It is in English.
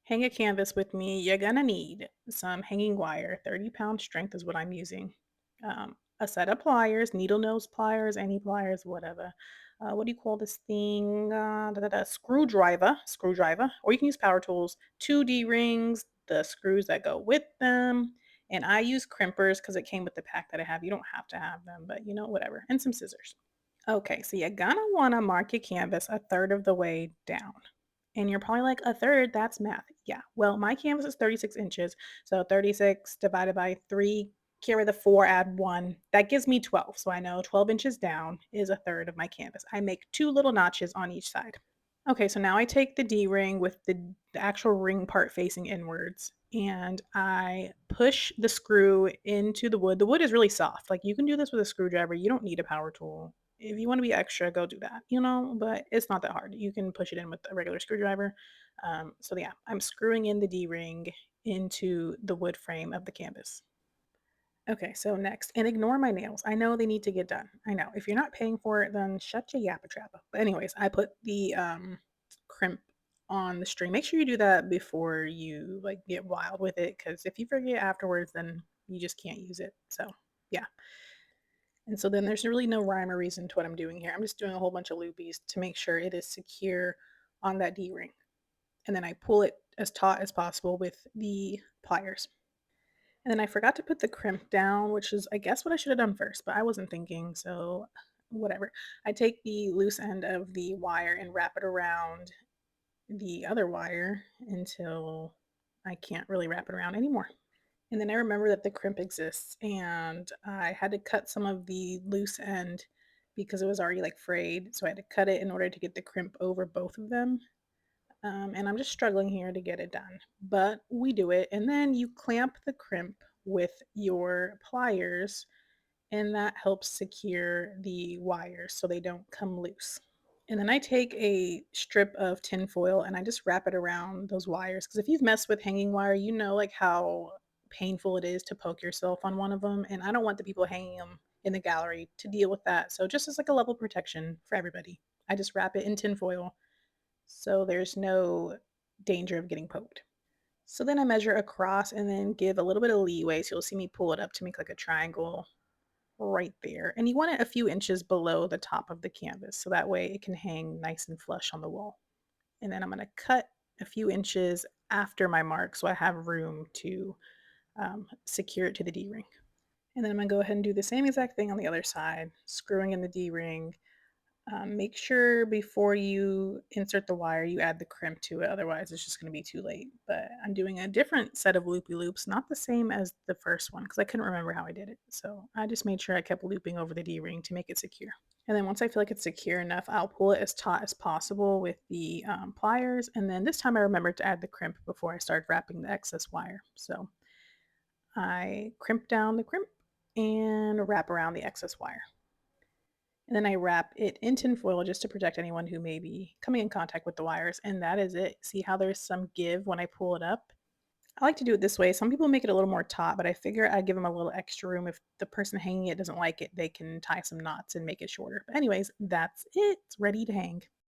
Hang a canvas with me, you're gonna need some hanging wire. 30-pound strength is what I'm using. A set of pliers, needle nose pliers, any pliers, whatever. What do you call this thing? Screwdriver, or you can use power tools. Two D rings, the screws that go with them, and I use crimpers because it came with the pack that I have. You don't have to have them, but whatever. And some scissors. Okay, so you're gonna wanna mark your canvas a third of the way down. And you're probably like, a third, that's math. Yeah. Well, my canvas is 36 inches. So 36 divided by 3, carry the 4, add 1. That gives me 12. So I know 12 inches down is a third of my canvas. I make two little notches on each side. Okay, so now I take the D ring with the actual ring part facing inwards and I push the screw into the wood. The wood is really soft. Like you can do this with a screwdriver. You don't need a power tool. If you want to be extra, go do that, but it's not that hard. You can push it in with a regular screwdriver. So, yeah, I'm screwing in the D ring into the wood frame of the canvas. Okay, so next, and ignore my nails. I know they need to get done. I know. If you're not paying for it, then shut your yappa trappa. But anyways, I put the crimp on the string. Make sure you do that before you like get wild with it, because if you forget afterwards, then you just can't use it. So yeah. And so then there's really no rhyme or reason to what I'm doing here. I'm just doing a whole bunch of loopies to make sure it is secure on that D ring. And then I pull it as taut as possible with the pliers. And then I forgot to put the crimp down, which is, I guess, what I should have done first, but I wasn't thinking, so whatever. I take the loose end of the wire and wrap it around the other wire until I can't really wrap it around anymore. And then I remember that the crimp exists, and I had to cut some of the loose end because it was already like frayed. So I had to cut it in order to get the crimp over both of them. And I'm just struggling here to get it done, but we do it. And then you clamp the crimp with your pliers, and that helps secure the wires so they don't come loose. And then I take a strip of tin foil and I just wrap it around those wires. Because if you've messed with hanging wire, you know like how painful it is to poke yourself on one of them. And I don't want the people hanging them in the gallery to deal with that. So just as like a level protection for everybody, I just wrap it in tin foil so there's no danger of getting poked. So then I measure across and then give a little bit of leeway. So you'll see me pull it up to make like a triangle right there. And you want it a few inches below the top of the canvas so that way it can hang nice and flush on the wall. And then I'm going to cut a few inches after my mark so I have room to secure it to the D ring. And then I'm going to go ahead and do the same exact thing on the other side, screwing in the D ring. Make sure before you insert the wire, you add the crimp to it. Otherwise, it's just going to be too late. But I'm doing a different set of loopy loops, not the same as the first one because I couldn't remember how I did it. So I just made sure I kept looping over the D ring to make it secure. And then once I feel like it's secure enough, I'll pull it as taut as possible with the pliers. And then this time I remembered to add the crimp before I started wrapping the excess wire. So I crimp down the crimp and wrap around the excess wire. And then I wrap it in tin foil just to protect anyone who may be coming in contact with the wires, and that is it. See how there's some give when I pull it up? I like to do it this way. Some people make it a little more taut, but I figure I'd give them a little extra room. If the person hanging it doesn't like it, they can tie some knots and make it shorter. But anyways, that's it. It's ready to hang.